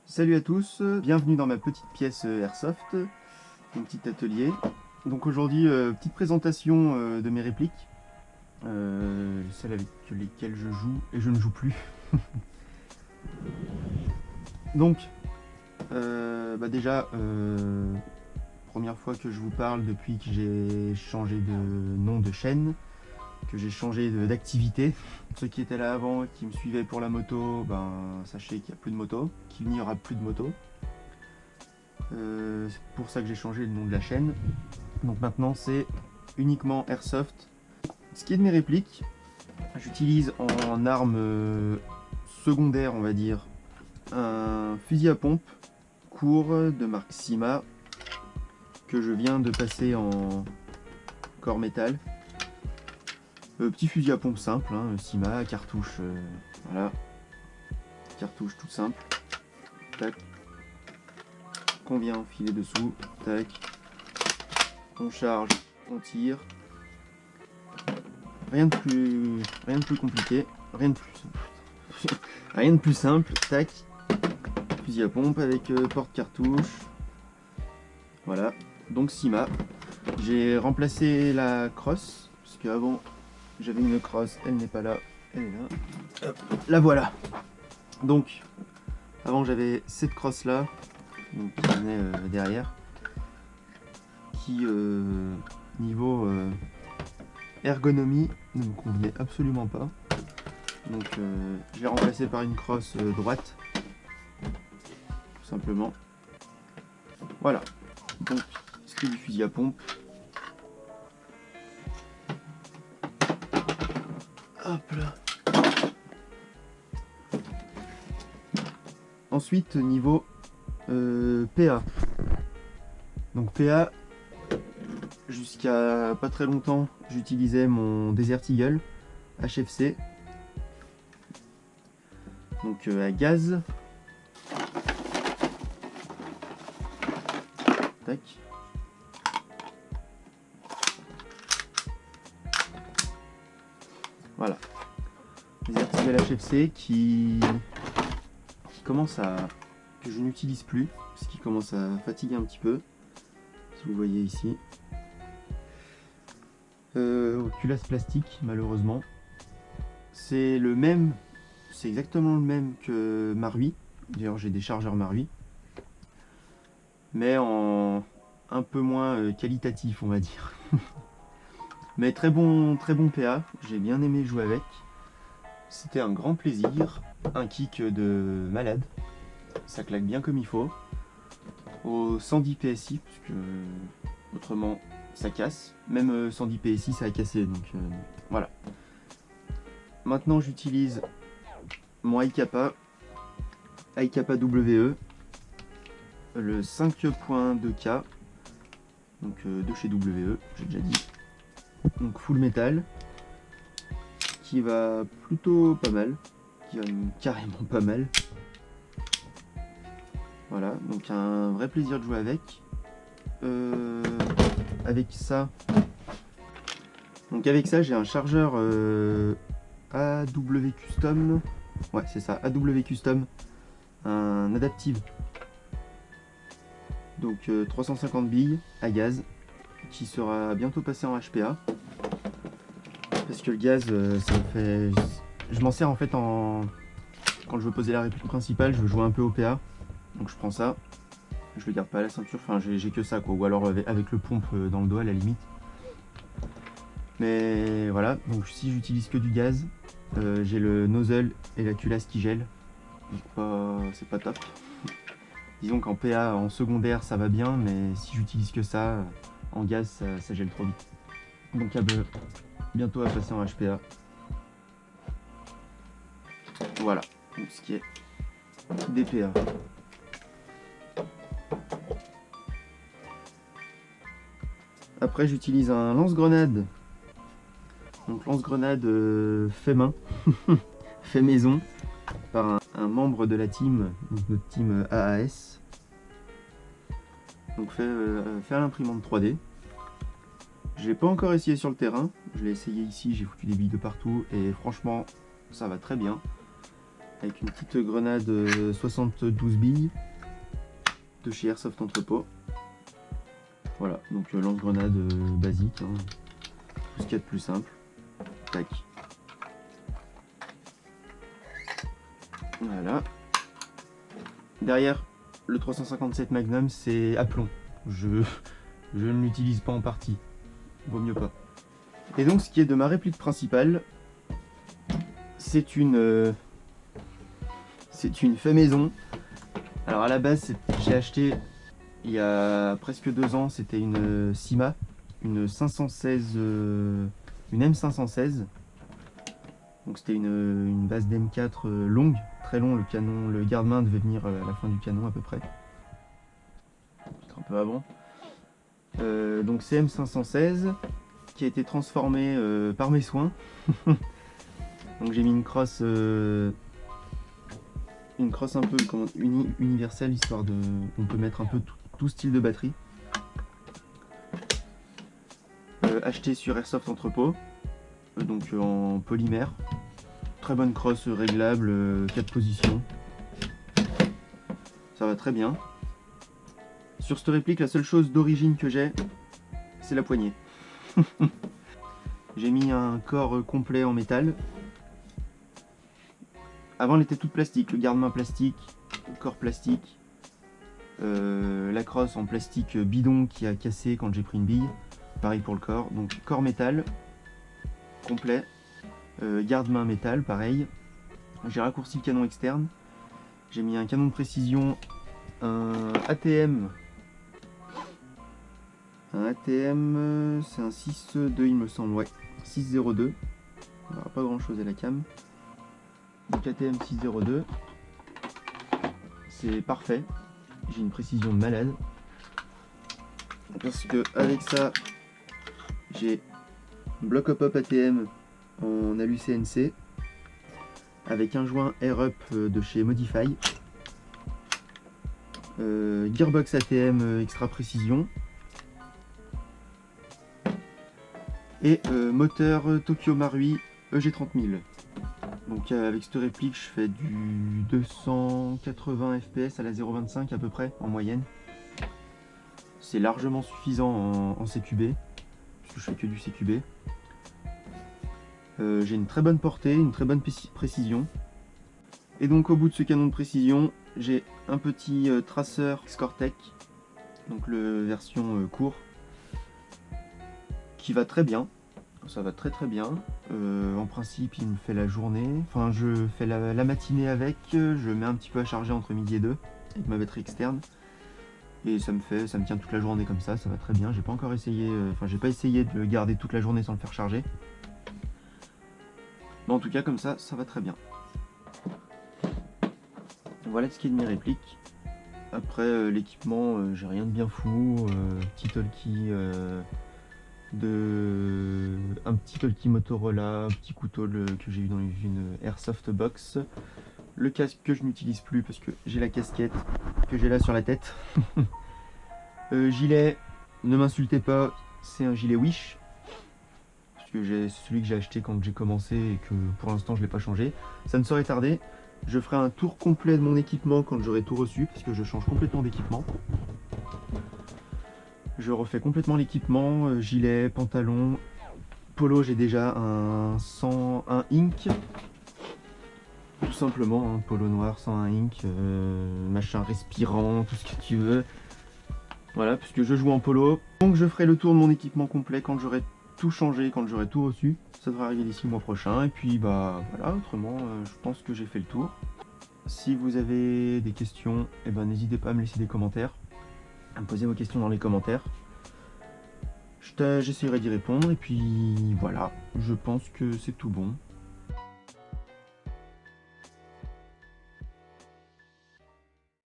Salut à tous, bienvenue dans ma petite pièce Airsoft, mon petit atelier. Donc aujourd'hui, petite présentation de mes répliques, celles avec lesquelles je joue et je ne joue plus. Donc, déjà, première fois que je vous parle depuis que j'ai changé de nom de chaîne, que j'ai changé d'activité. Ceux qui étaient là avant, qui me suivaient pour la moto, sachez qu'il n'y a plus de moto, qu'il n'y aura plus de moto. C'est pour ça que j'ai changé le nom de la chaîne. Donc maintenant c'est uniquement Airsoft. Ce qui est de mes répliques, j'utilise en arme secondaire, on va dire, un fusil à pompe court de marque Sima que je viens de passer en corps métal. Petit fusil à pompe simple, Sima, cartouche, voilà, cartouche tout simple, tac, qu'on vient enfiler dessous, tac, on charge, on tire, rien de plus compliqué, rien de plus simple, tac, fusil à pompe avec porte cartouche, voilà, donc Sima. J'ai remplacé la crosse, parce qu'avant j'avais une crosse, elle n'est pas là, elle est là. Hop, la voilà. Donc, avant j'avais cette crosse là, donc, qui venait derrière, qui niveau ergonomie ne me convenait absolument pas. Donc je l'ai remplacé par une crosse droite, tout simplement. Voilà. Donc, ce qui est du fusil à pompe. Hop là. Ensuite, niveau PA. Donc PA, jusqu'à pas très longtemps, j'utilisais mon Desert Eagle HFC. Donc à gaz. Tac. Voilà. Desert Eagle HFC qui commence à... que je n'utilise plus, parce qu'il commence à fatiguer un petit peu, si vous voyez ici. Culasse plastique, malheureusement. C'est le même, c'est exactement le même que Marui. D'ailleurs, j'ai des chargeurs Marui, mais en un peu moins qualitatif, on va dire. Mais très bon PA, j'ai bien aimé jouer avec. C'était un grand plaisir, un kick de malade. Ça claque bien comme il faut. Au 110 PSI, parce que autrement ça casse. Même 110 PSI ça a cassé, donc voilà. Maintenant j'utilise mon iKappa WE, le 5.2K, donc de chez WE, j'ai déjà dit. Donc full métal, qui va plutôt pas mal, qui va carrément pas mal. Voilà, donc un vrai plaisir de jouer avec. Avec ça, j'ai un chargeur AW Custom. Ouais, c'est ça, AW Custom, un adaptive. Donc 350 billes à gaz, qui sera bientôt passé en HPA. Parce que le gaz, ça me fait... Je m'en sers en fait en... Quand je veux poser la réplique principale, je veux jouer un peu au PA. Donc je prends ça, je le garde pas à la ceinture, enfin j'ai que ça quoi, ou alors avec le pompe dans le dos à la limite. Mais voilà, donc si j'utilise que du gaz, j'ai le nozzle et la culasse qui gèle, donc c'est pas top. Disons qu'en PA, en secondaire ça va bien, mais si j'utilise que ça, en gaz ça gèle trop vite. Donc bientôt à passer en HPA. Voilà, donc ce qui est des PA. Après j'utilise un lance-grenade. Donc lance-grenade fait main, fait maison, par un membre de la team, donc notre team AAS. Donc fait à l'imprimante 3D. Je l'ai pas encore essayé sur le terrain, je l'ai essayé ici, j'ai foutu des billes de partout et franchement ça va très bien. avec une petite grenade 72 billes de chez Airsoft Entrepôt. Voilà, donc lance-grenade basique, hein, tout ce qu'il y a de plus simple. Tac. Voilà. Derrière, le 357 Magnum, c'est à plomb. Je ne l'utilise pas en partie. Vaut mieux pas. Et donc, ce qui est de ma réplique principale, c'est une fait maison. Alors à la base, j'ai acheté il y a presque 2 ans, c'était une Cyma, une 516, une M516. Donc c'était une base d'M4 longue, très long. Le canon, le garde-main devait venir à la fin du canon à peu près. Peut-être un peu avant. Donc c'est M516 qui a été transformé par mes soins. Donc j'ai mis une crosse un peu universelle, histoire de, on peut mettre un peu tout style de batterie. Acheté sur Airsoft Entrepôt, donc en polymère. Très bonne crosse réglable, 4 positions. Ça va très bien. Sur cette réplique, la seule chose d'origine que j'ai, c'est la poignée. J'ai mis un corps complet en métal. Avant, elle était toute plastique, le garde-main plastique, le corps plastique, la crosse en plastique bidon qui a cassé quand j'ai pris une bille. Pareil pour le corps, donc corps métal, complet, garde-main métal, pareil. J'ai raccourci le canon externe. J'ai mis un canon de précision, un ATM. Un ATM, c'est un 6.2 il me semble, ouais, 6.02. On n'aura pas grand chose à la cam. Donc ATM 6.02, c'est parfait. J'ai une précision de malade. Parce que avec ça, j'ai bloc up ATM en alu CNC avec un joint Air Up de chez Modify. Gearbox ATM extra précision. Et moteur Tokyo Marui EG30000. Donc avec cette réplique, je fais du 280 fps à la 0.25 à peu près en moyenne. C'est largement suffisant en CQB, parce que je fais que du CQB. J'ai une très bonne portée, une très bonne précision. Et donc au bout de ce canon de précision, j'ai un petit traceur Scortec, donc le version court, qui va très bien. Ça va très très bien. En principe, il me fait la journée. Enfin, je fais la matinée avec. Je mets un petit peu à charger entre midi et 2 avec ma batterie externe. Et ça me tient toute la journée comme ça va très bien. J'ai pas encore essayé, j'ai pas essayé de le garder toute la journée sans le faire charger. Mais en tout cas, comme ça va très bien. Voilà ce qui est de mes répliques. Après, l'équipement, j'ai rien de bien fou. Petit talkie. Un petit talkie Motorola, un petit couteau que j'ai eu dans une Airsoft Box, le casque que je n'utilise plus parce que j'ai la casquette que j'ai là sur la tête. Gilet, ne m'insultez pas, c'est un gilet Wish, parce que c'est celui que j'ai acheté quand j'ai commencé et que pour l'instant je l'ai pas changé. Ça ne saurait tarder, je ferai un tour complet de mon équipement quand j'aurai tout reçu, parce que je change complètement d'équipement. Je refais complètement l'équipement, gilet, pantalon, polo, j'ai déjà un 101 Ink, tout simplement, un polo noir 101 Ink, machin respirant, tout ce que tu veux. Voilà, puisque je joue en polo. Donc je ferai le tour de mon équipement complet quand j'aurai tout changé, quand j'aurai tout reçu. Ça devrait arriver d'ici le mois prochain, et puis bah voilà, autrement je pense que j'ai fait le tour. Si vous avez des questions, n'hésitez pas à me laisser des commentaires. À me poser vos questions dans les commentaires. J'essaierai d'y répondre et puis voilà, je pense que c'est tout bon.